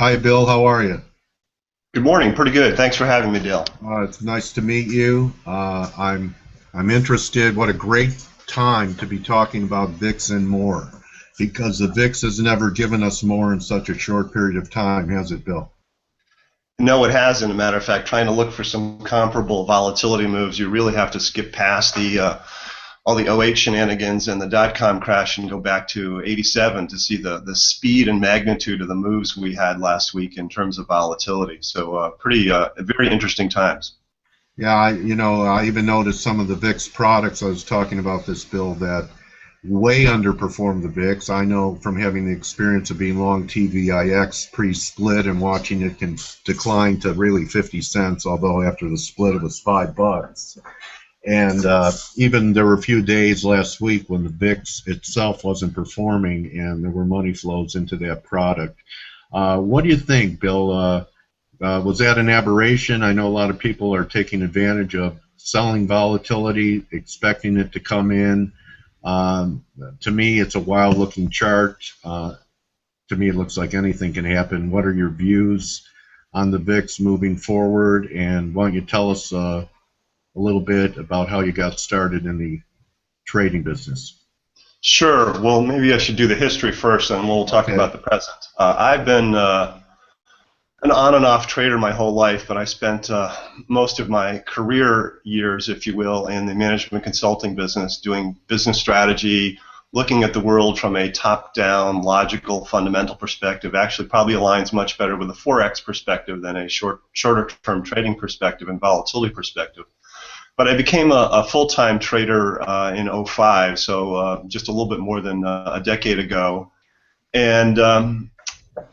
Hi, Bill. How are you? Good morning. Pretty good. Thanks for having me, Dale. It's nice to meet you. I'm interested. What a great time to be talking about VIX and more, because the VIX has never given us more in such a short period of time, has it, Bill? No, it hasn't. As a matter of fact, trying to look for some comparable volatility moves, you really have to skip past the all the '08 shenanigans and the dot-com crash and go back to '87 to see the speed and magnitude of the moves we had last week in terms of volatility. So very interesting times. Yeah, I even noticed some of the VIX products. I was talking about this, Bill, that way underperformed the VIX. I know from having the experience of being long TVIX pre-split and watching it can decline to really 50 cents, although after the split it was $5. And even there were a few days last week when the VIX itself wasn't performing and there were money flows into that product. What do you think, Bill? Was that an aberration? I know a lot of people are taking advantage of selling volatility, expecting it to come in. To me, it's a wild-looking chart. To me, it looks like anything can happen. What are your views on the VIX moving forward? And why don't you tell us a little bit about how you got started in the trading business? Sure. Well, maybe I should do the history first, and we'll talk Okay. about the present. I've been an on and off trader my whole life, but I spent most of my career years, if you will, in the management consulting business, doing business strategy, looking at the world from a top-down, logical, fundamental perspective. Actually, probably aligns much better with a forex perspective than a shorter-term trading perspective and volatility perspective. But I became a full-time trader in '05, so just a little bit more than a decade ago. And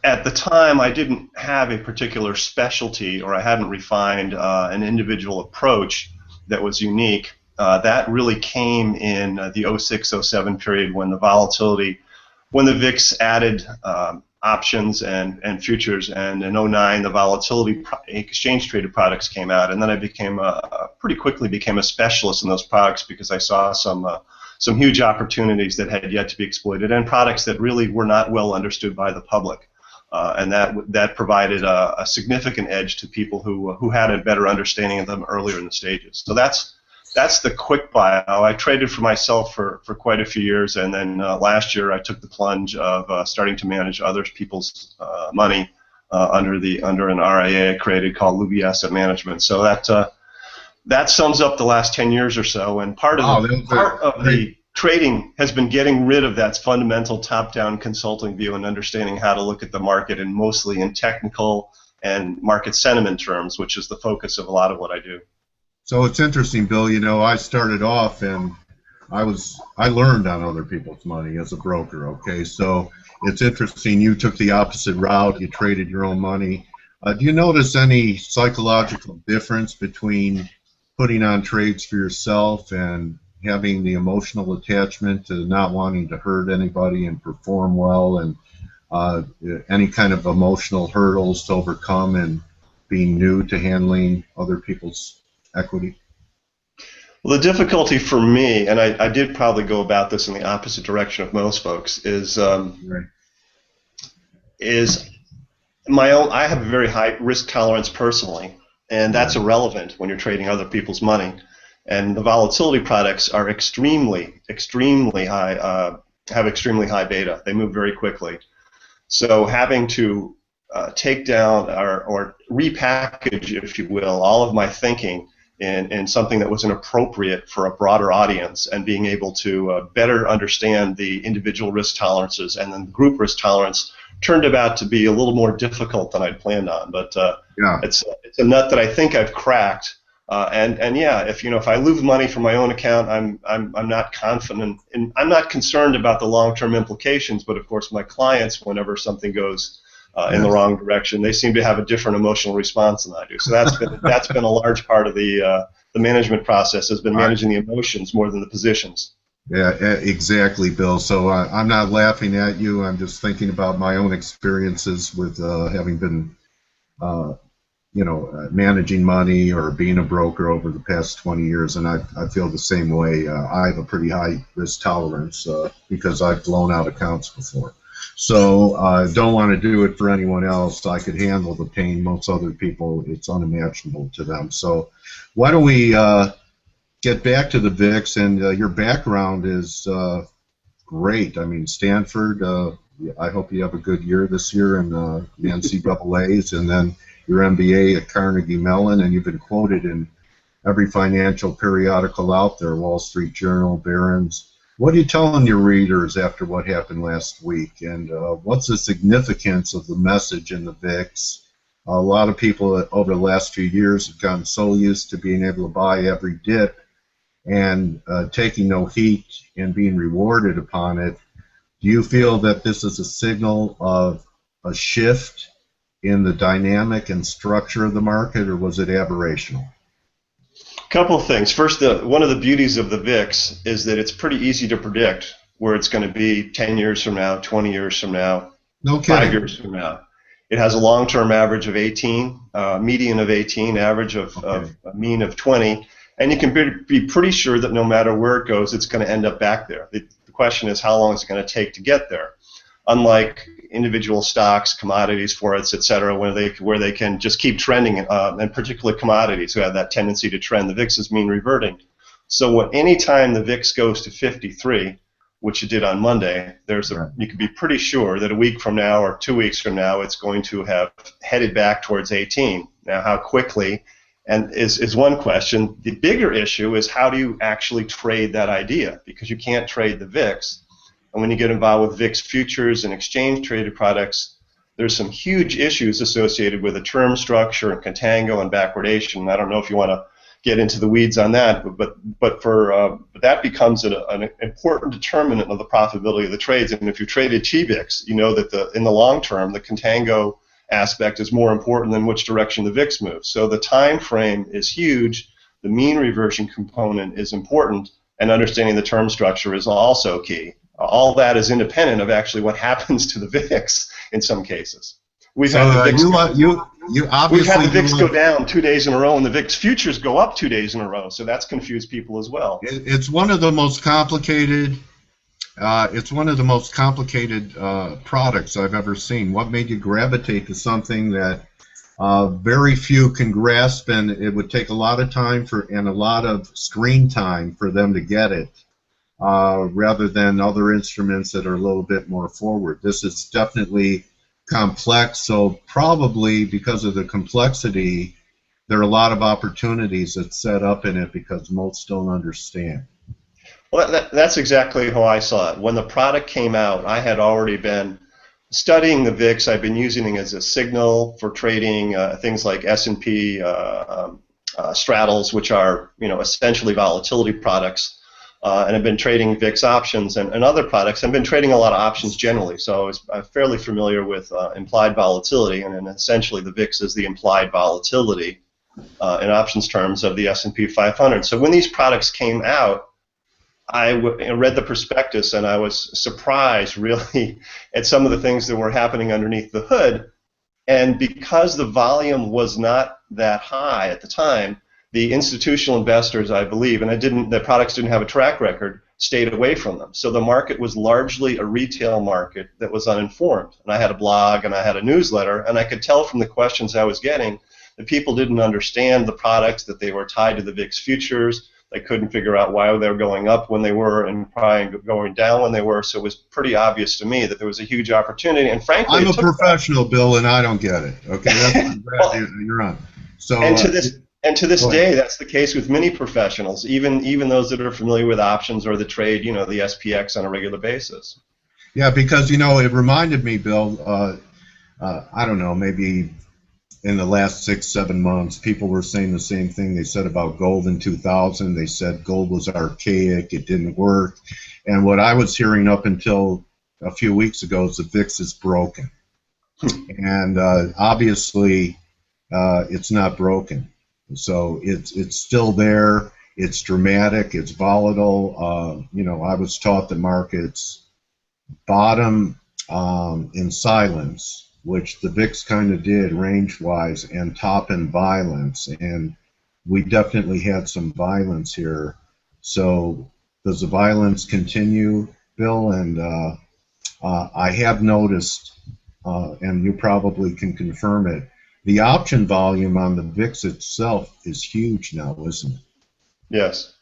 at the time, I didn't have a particular specialty, or I hadn't refined an individual approach that was unique. That really came in the '06, '07 period when the volatility, when the VIX added options and futures, and in '09 the volatility exchange traded products came out, and then I became pretty quickly became a specialist in those products because I saw some huge opportunities that had yet to be exploited and products that really were not well understood by the public. And that provided a significant edge to people who had a better understanding of them earlier in the stages. So that's the quick bio. I traded for myself for quite a few years, and then last year I took the plunge of starting to manage other people's money under an RIA I created called Luby Asset Management. So that sums up the last 10 years or so, and Wow, those part are of great. the trading has been getting rid of that fundamental top-down consulting view and understanding how to look at the market, and mostly in technical and market sentiment terms, which is the focus of a lot of what I do. So it's interesting, Bill. I started off and I learned on other people's money as a broker. Okay, so it's interesting. You took the opposite route. You traded your own money. Do you notice any psychological difference between putting on trades for yourself and having the emotional attachment to not wanting to hurt anybody and perform well, and uh, any kind of emotional hurdles to overcome and being new to handling other people's equity? Well, the difficulty for me, and I did probably go about this in the opposite direction of most folks, Right. is my own. I have a very high risk tolerance personally, and that's Right. irrelevant when you're trading other people's money. And the volatility products are extremely high, have extremely high beta. They move very quickly. So having to take down or repackage, if you will, all of my thinking in something that was inappropriate for a broader audience, and being able to better understand the individual risk tolerances and then the group risk tolerance turned out to be a little more difficult than I'd planned on. But Yeah. it's a nut that I think I've cracked. And yeah, if I lose money from my own account, I'm not confident, and I'm not concerned about the long-term implications. But of course, my clients, whenever something goes in the Yes. wrong direction, they seem to have a different emotional response than I do. So that's been a large part of the management process, has been I, managing the emotions more than the positions. yeah, exactly, Bill. So I'm not laughing at you. I'm just thinking about my own experiences with having been, uh, managing money or being a broker over the past 20 years, and I feel the same way. I have a pretty high risk tolerance because I've blown out accounts before. So don't want to do it for anyone else. I could handle the pain. Most other people, it's unimaginable to them. So why don't we get back to the VIX? And your background is great. I mean, Stanford, I hope you have a good year this year in the NCAAs, and then your MBA at Carnegie Mellon, and you've been quoted in every financial periodical out there, Wall Street Journal, Barron's. What are you telling your readers after what happened last week, and what's the significance of the message in the VIX? A lot of people over the last few years have gotten so used to being able to buy every dip and taking no heat and being rewarded upon it. Do you feel that this is a signal of a shift in the dynamic and structure of the market, or was it aberrational? Couple of things. First, one of the beauties of the VIX is that it's pretty easy to predict where it's going to be 10 years from now, 20 years from now, No 5 kidding. years from now. It has a long-term average of 18, median of 18, average of a mean of 20, and you can be pretty sure that no matter where it goes, it's going to end up back there. The question is, how long is it going to take to get there? Unlike individual stocks, commodities, forex, et cetera, where they can just keep trending, and particularly commodities who have that tendency to trend, the VIX is mean reverting. So any time the VIX goes to 53, which it did on Monday, you can be pretty sure that a week from now or 2 weeks from now, it's going to have headed back towards 18. Now, how quickly is one question. The bigger issue is, how do you actually trade that idea? Because you can't trade the VIX. And when you get involved with VIX futures and exchange-traded products, there's some huge issues associated with the term structure and contango and backwardation. I don't know if you want to get into the weeds on that, but that becomes an important determinant of the profitability of the trades. And if you traded TVIX, you know that in the long term, the contango aspect is more important than which direction the VIX moves. So the time frame is huge. The mean reversion component is important, and understanding the term structure is also key. All that is independent of actually what happens to the VIX in some cases. We've had the VIX go down 2 days in a row, and the VIX futures go up 2 days in a row. So that's confused people as well. It's one of the most complicated. Products I've ever seen. What made you gravitate to something that very few can grasp, and it would take a lot of time and a lot of screen time for them to get it, rather than other instruments that are a little bit more forward. This is definitely complex, so probably because of the complexity, there are a lot of opportunities that set up in it because most don't understand. Well, that's exactly how I saw it. When the product came out, I had already been studying the VIX. I've been using it as a signal for trading things like S&P straddles, which are essentially volatility products, and I've been trading VIX options and other products. I've been trading a lot of options generally, so I'm fairly familiar with implied volatility, and then essentially the VIX is the implied volatility in options terms of the S&P 500. So when these products came out, I read the prospectus, and I was surprised really at some of the things that were happening underneath the hood. And because the volume was not that high at the time, the institutional investors, I believe, and the products didn't have a track record, stayed away from them. So the market was largely a retail market that was uninformed. And I had a blog and I had a newsletter, and I could tell from the questions I was getting that people didn't understand the products, that they were tied to the VIX futures. They couldn't figure out why they were going up when they were and probably going down when they were. So it was pretty obvious to me that there was a huge opportunity. And frankly, I'm a professional, Bill, and I don't get it. Okay, that's you're on. So and to this day, that's the case with many professionals, even those that are familiar with options or the trade, the SPX on a regular basis. Yeah, because it reminded me, Bill. I don't know, maybe in the last 6-7 months, people were saying the same thing they said about gold in 2000. They said gold was archaic, it didn't work. And what I was hearing up until a few weeks ago is the VIX is broken. And obviously, it's not broken. So it's still there. It's dramatic. It's volatile. I was taught the markets bottom in silence, which the VIX kind of did range-wise, and top in violence, and we definitely had some violence here. So does the violence continue, Bill? And I have noticed, and you probably can confirm it, the option volume on the VIX itself is huge now, isn't it? Yes.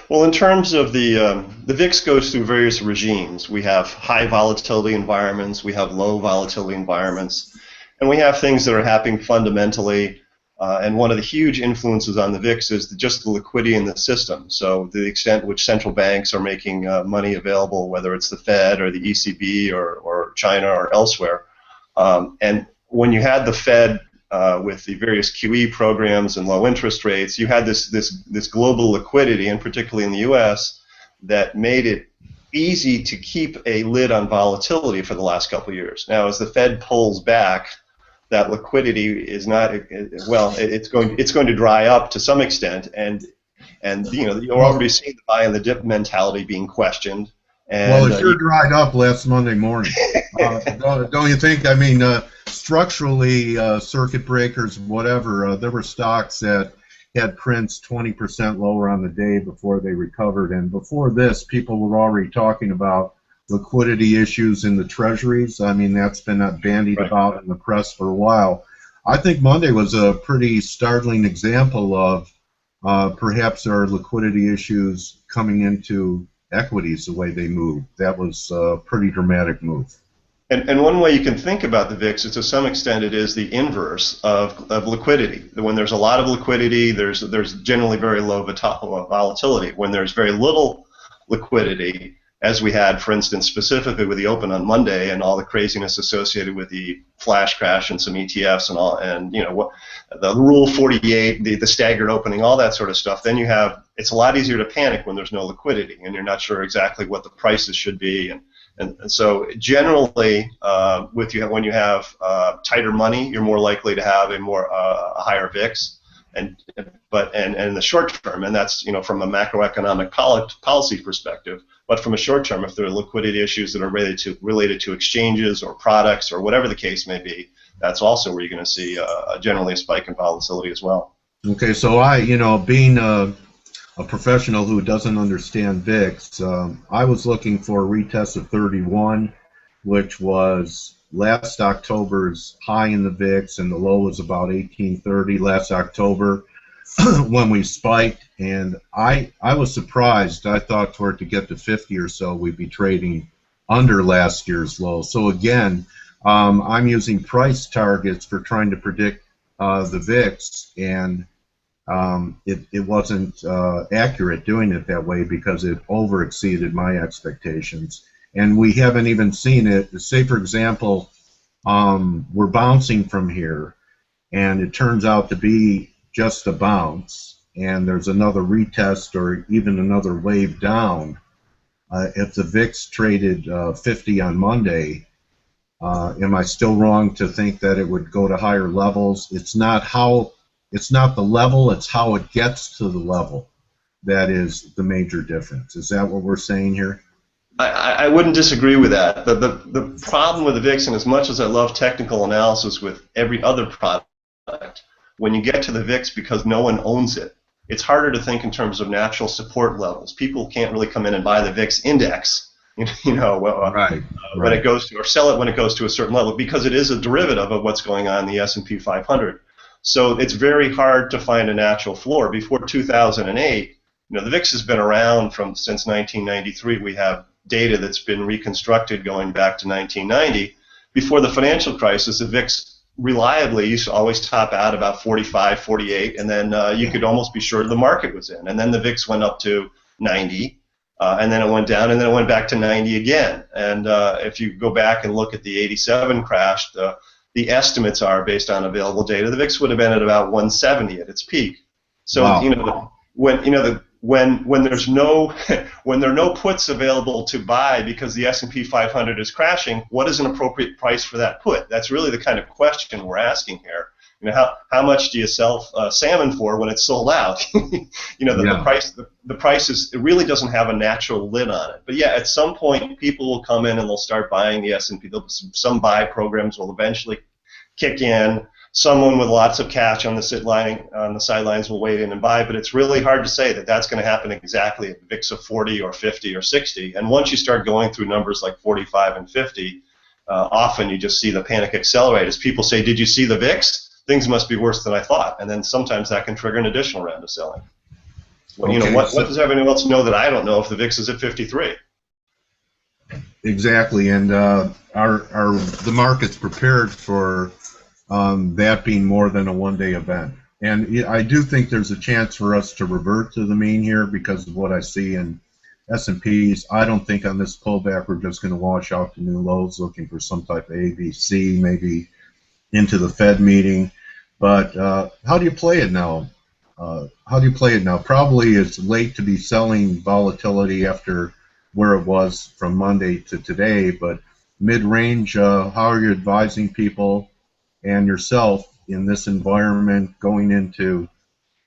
Well, in terms of the VIX goes through various regimes. We have high volatility environments, we have low volatility environments, and we have things that are happening fundamentally. And one of the huge influences on the VIX is just the liquidity in the system. So the extent which central banks are making money available, whether it's the Fed or the ECB or China or elsewhere. And when you had the Fed with the various QE programs and low interest rates, you had this global liquidity, and particularly in the U.S., that made it easy to keep a lid on volatility for the last couple of years. Now, as the Fed pulls back, that liquidity is not well. It's going to dry up to some extent, and you're already seeing the buy and the dip mentality being questioned. And, well, it sure dried up last Monday morning. Don't you think? I mean, structurally, circuit breakers, whatever, there were stocks that had prints 20% lower on the day before they recovered. And before this, people were already talking about liquidity issues in the treasuries. I mean, that's been bandied about in the press for a while. I think Monday was a pretty startling example of perhaps there are liquidity issues coming into equities the way they move. That was a pretty dramatic move. And one way you can think about the VIX is to some extent it is the inverse of liquidity. When there's a lot of liquidity, there's generally very low volatility. When there's very little liquidity, as we had, for instance, specifically with the open on Monday and all the craziness associated with the flash crash and some ETFs and all, and what the Rule 48, the staggered opening, all that sort of stuff. Then it's a lot easier to panic when there's no liquidity and you're not sure exactly what the prices should be. And so generally, when you have tighter money, you're more likely to have a higher VIX. But in the short term, and that's from a macroeconomic policy perspective. But from a short term, if there are liquidity issues that are related to exchanges or products or whatever the case may be, that's also where you're going to see generally a spike in volatility as well. Okay, so being a professional who doesn't understand VIX, I was looking for a retest of 31, which was last October's high in the VIX, and the low was about 1830 last October when we spiked, and I was surprised. I thought for it to get to 50 or so, we'd be trading under last year's low. So again, I'm using price targets for trying to predict the VIX, and it wasn't accurate doing it that way because it overexceeded my expectations. And we haven't even seen it. Say, for example, we're bouncing from here, and it turns out to be just a bounce, and there's another retest or even another wave down. If the VIX traded 50 on Monday, am I still wrong to think that it would go to higher levels? It's not the level, it's how it gets to the level that is the major difference. Is that what we're saying here? I wouldn't disagree with that. The problem with the VIX, and as much as I love technical analysis with every other product, when you get to the VIX, because no one owns it, it's harder to think in terms of natural support levels. People can't really come in and buy the VIX index, when it goes to, or sell it when it goes to a certain level, because it is a derivative of what's going on in the S&P 500. So it's very hard to find a natural floor. Before 2008, the VIX has been around since 1993. We have data that's been reconstructed going back to 1990. Before the financial crisis, the VIX reliably used to always top out about 45, 48, and then you could almost be sure the market was in. And then the VIX went up to 90, and then it went down, and then it went back to 90 again. And if you go back and look at the 87 crash, the estimates are based on available data. The VIX would have been at about 170 at its peak. So wow. When there's no when there are no puts available to buy because the S&P 500 is crashing, what is an appropriate price for that put? That's really the kind of question we're asking here. How much do you sell salmon for when it's sold out? The price it really doesn't have a natural lid on it. But yeah, at some point people will come in and they'll start buying the S&P. Some buy programs will eventually kick in. someone with lots of cash on the sidelines will wait in and buy, but it's really hard to say that that's going to happen exactly at VIX of 40 or 50 or 60. And once you start going through numbers like 45 and 50, often you just see the panic accelerate as people say, "Did you see the VIX? Things must be worse than I thought." And then sometimes that can trigger an additional round of selling. Well, Okay, what does everyone else know that I don't know if the VIX is at 53? exactly, and the market's prepared for that being more than a one-day event. And I do think there's a chance for us to revert to the mean here because of what I see in S&Ps. I don't think on this pullback we're just going to wash out to new lows looking for some type of ABC, maybe into the Fed meeting. But how do you play it now? Probably it's late to be selling volatility after where it was from Monday to today, but mid-range, how are you advising people and yourself in this environment going into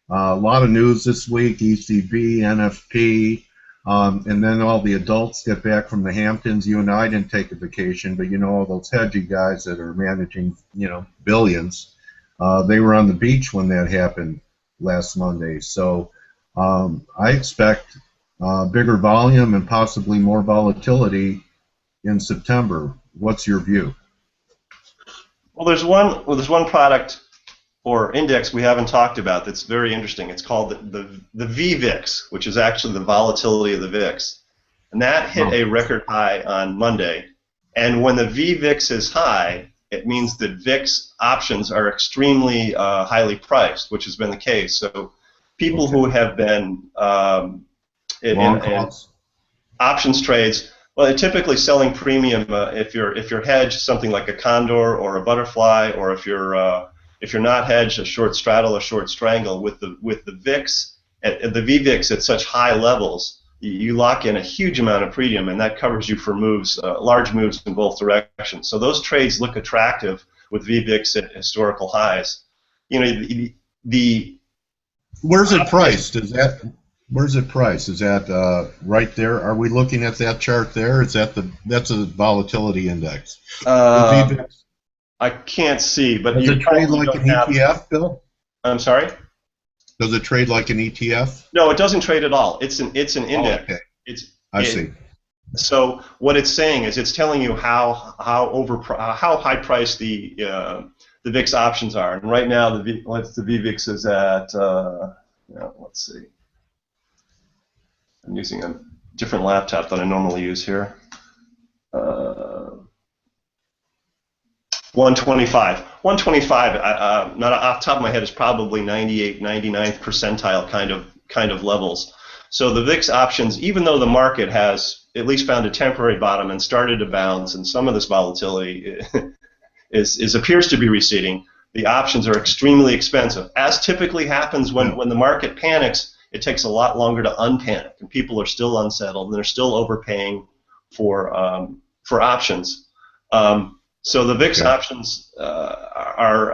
a lot of news this week, ECB, NFP, and then all the adults get back from the Hamptons. You and I didn't take a vacation, but you know all those hedgy guys that are managing, billions, they were on the beach when that happened last Monday. So I expect bigger volume and possibly more volatility in September. What's your view? Well, there's one product or index we haven't talked about that's very interesting. It's called the VVIX, which is actually the volatility of the VIX, and that hit a record high on Monday. And when the VVIX is high, it means that VIX options are extremely highly priced, which has been the case. So people who have been in options trades, well, they're typically selling premium if you're hedged, something like a condor or a butterfly, or if you're not hedged, a short straddle or short strangle. With the VIX the VVIX at such high levels, you lock in a huge amount of premium, and that covers you for moves, large moves in both directions. So those trades look attractive with VVIX at historical highs. Where's it priced? Where's it priced? Is that right there? Are we looking at that chart there? Is that's a volatility index? I can't see, but does it trade like an ETF, Bill? I'm sorry? Does it trade like an ETF? No, it doesn't trade at all. It's an index. Oh, okay. I see. So what it's saying is it's telling you how high priced the VIX options are. And right now the VVIX is at let's see. I'm using a different laptop than I normally use here. 125. 125. Not off the top of my head is probably 98, 99th percentile kind of levels. So the VIX options, even though the market has at least found a temporary bottom and started to bounce, and some of this volatility appears to be receding, the options are extremely expensive. As typically happens when the market panics, it takes a lot longer to unpanic, and people are still unsettled, and they're still overpaying for options. So the VIX options are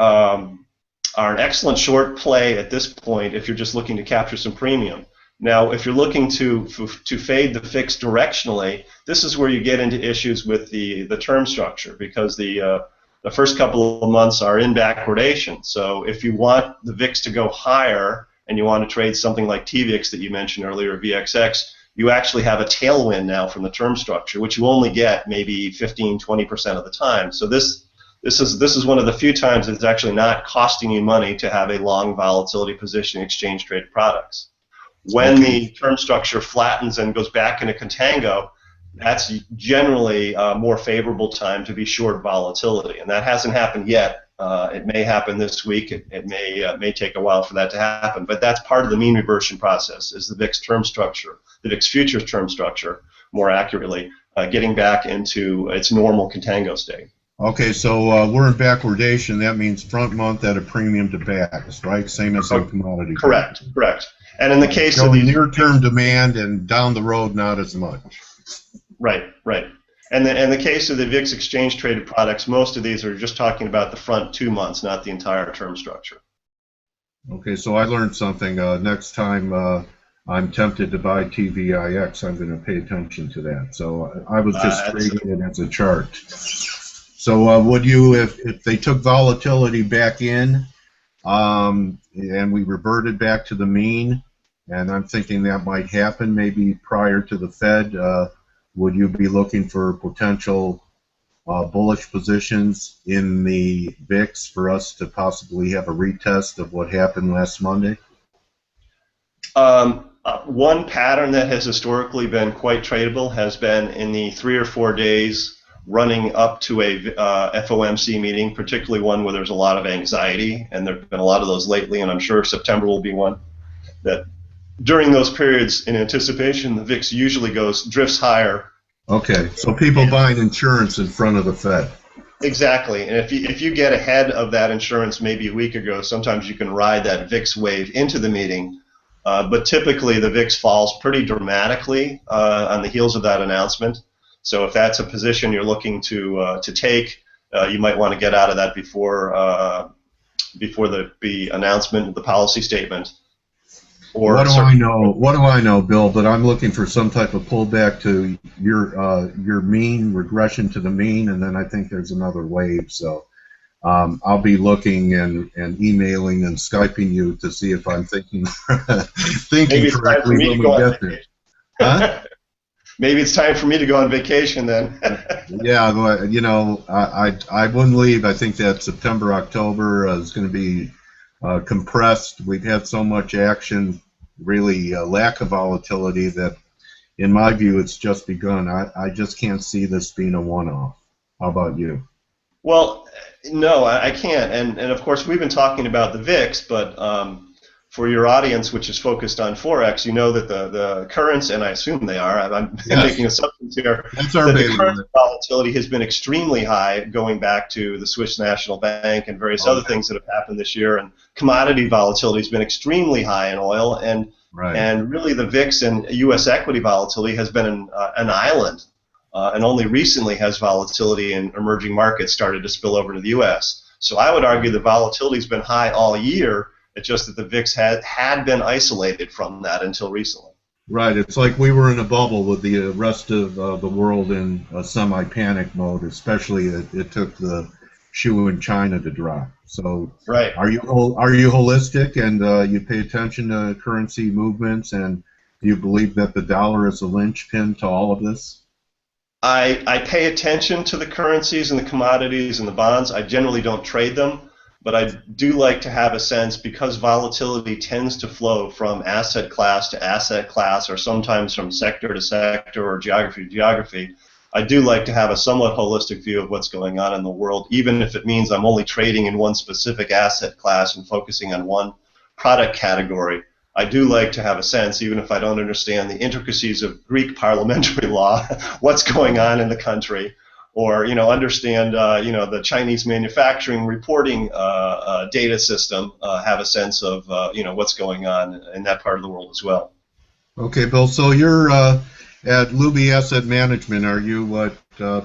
an excellent short play at this point if you're just looking to capture some premium. Now, if you're looking to fade the VIX directionally, this is where you get into issues with the term structure, because the first couple of months are in backwardation. So if you want the VIX to go higher and you want to trade something like TVIX that you mentioned earlier, VXX, you actually have a tailwind now from the term structure, which you only get maybe 15–20% of the time. So this is one of the few times it's actually not costing you money to have a long volatility position in exchange traded products. When the term structure flattens and goes back into contango, that's generally a more favorable time to be short volatility, and that hasn't happened yet. It may happen this week. It may take a while for that to happen, but that's part of the mean reversion process, is the VIX term structure, the VIX futures term structure, more accurately, getting back into its normal contango state. Okay, so we're in backwardation. That means front month at a premium to backs, right? Same as in commodity. Correct. And in the case so of these near-term demand, and down the road, not as much. Right. And in the case of the VIX exchange-traded products, most of these are just talking about the front 2 months, not the entire term structure. Okay, so I learned something. Next time I'm tempted to buy TVIX, I'm going to pay attention to that. So I was just trading it as a chart. So would you, if they took volatility back in, and we reverted back to the mean, and I'm thinking that might happen maybe prior to the Fed, would you be looking for potential bullish positions in the VIX for us to possibly have a retest of what happened last Monday? One pattern that has historically been quite tradable has been in the 3 or 4 days running up to a FOMC meeting, particularly one where there's a lot of anxiety, and there have been a lot of those lately, and I'm sure September will be one, that during those periods in anticipation, the VIX usually drifts higher. Okay, so people buying insurance in front of the Fed. Exactly, and if you get ahead of that insurance maybe a week ago, sometimes you can ride that VIX wave into the meeting, but typically the VIX falls pretty dramatically on the heels of that announcement. So if that's a position you're looking to take, you might want to get out of that before the announcement, the policy statement. Or what do I know? What do I know, Bill? But I'm looking for some type of pullback to your mean, regression to the mean, and then I think there's another wave. So I'll be looking and emailing and Skyping you to see if I'm thinking correctly when we get there. Huh? Maybe it's time for me to go on vacation then. Yeah, you know, I wouldn't leave. I think that September, October is going to be compressed. We've had so much action, really lack of volatility, that in my view it's just begun. I just can't see this being a one-off. How about you? Well, no, I can't. And of course we've been talking about the VIX, but for your audience, which is focused on Forex, you know that the currents, and I assume they are, I'm making assumptions here, that's our that the current volatility has been extremely high going back to the Swiss National Bank and various other things that have happened this year. And commodity volatility has been extremely high in oil, and really the VIX and U.S. equity volatility has been an island, and only recently has volatility in emerging markets started to spill over to the U.S. So I would argue the volatility has been high all year. It's just that the VIX had been isolated from that until recently. Right. It's like we were in a bubble with the rest of the world in a semi-panic mode. Especially it took the shoe in China to drop. So are you holistic and you pay attention to currency movements, and do you believe that the dollar is a linchpin to all of this? I pay attention to the currencies and the commodities and the bonds. I generally don't trade them. But I do like to have a sense, because volatility tends to flow from asset class to asset class, or sometimes from sector to sector or geography to geography. I do like to have a somewhat holistic view of what's going on in the world, even if it means I'm only trading in one specific asset class and focusing on one product category. I do like to have a sense, even if I don't understand the intricacies of Greek parliamentary law, what's going on in the country. Or understand the Chinese manufacturing reporting data system, have a sense of what's going on in that part of the world as well. Okay, Bill. So you're at Luby Asset Management. Are you what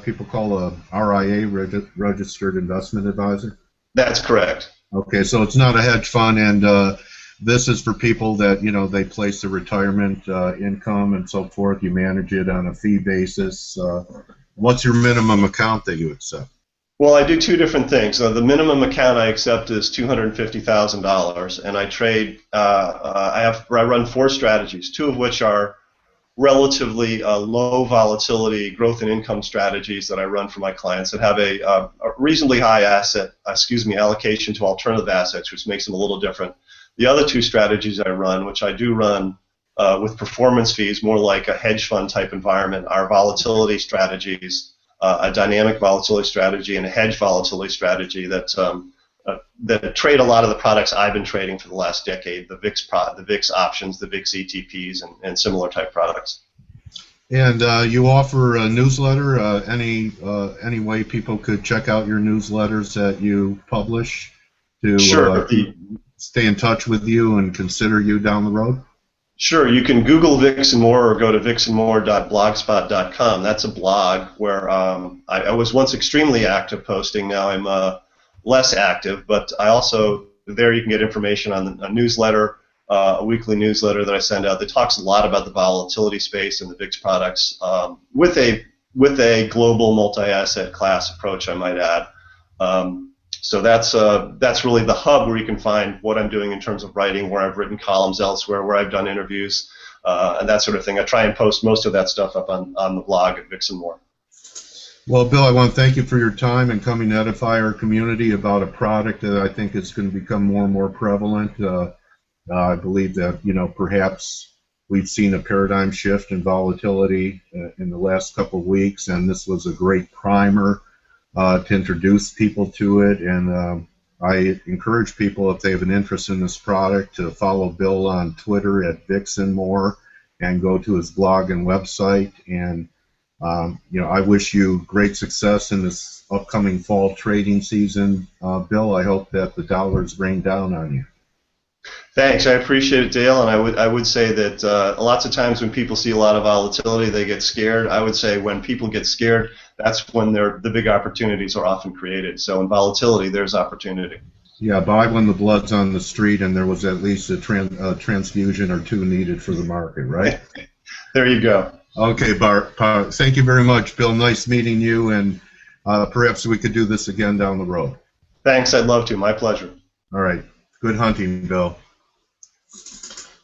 people call a RIA, registered investment advisor? That's correct. Okay, so it's not a hedge fund, and this is for people that they place their retirement income and so forth. You manage it on a fee basis. What's your minimum account that you accept? Well, I do two different things. So the minimum account I accept is $250,000, and I trade. I run 4 strategies, 2 of which are relatively low volatility growth and income strategies that I run for my clients that have a reasonably high allocation to alternative assets, which makes them a little different. The other 2 strategies I run, which I do run with performance fees, more like a hedge fund type environment, are volatility strategies, a dynamic volatility strategy and a hedge volatility strategy that trade a lot of the products I've been trading for the last decade, the VIX options, the VIX ETPs, and similar type products. And you offer a newsletter. Any way people could check out your newsletters that you publish to stay in touch with you and consider you down the road? Sure, you can Google VIX and More or go to vixandmore.blogspot.com. That's a blog where I was once extremely active posting. Now I'm less active, but there you can get information on a newsletter, a weekly newsletter that I send out that talks a lot about the volatility space and the VIX products with a with a global multi-asset class approach, I might add. So that's really the hub where you can find what I'm doing in terms of writing, where I've written columns elsewhere, where I've done interviews, and that sort of thing. I try and post most of that stuff up on the blog at Vix and More. Well, Bill, I want to thank you for your time and coming to edify our community about a product that I think is going to become more and more prevalent. I believe that, perhaps we've seen a paradigm shift in volatility in the last couple of weeks, and this was a great primer to introduce people to it. And I encourage people, if they have an interest in this product, to follow Bill on Twitter at @VixandMore and go to his blog and website. And I wish you great success in this upcoming fall trading season. Bill, I hope that the dollars rain down on you. Thanks, I appreciate it, Dale. And I would say that lots of times when people see a lot of volatility, they get scared. I would say when people get scared, that's when the big opportunities are often created. So in volatility, there's opportunity. Yeah, buy when the blood's on the street and there was at least a transfusion or two needed for the market, right? There you go. Okay, Bart. Thank you very much, Bill. Nice meeting you, and perhaps we could do this again down the road. Thanks, I'd love to. My pleasure. All right. Good hunting, Bill.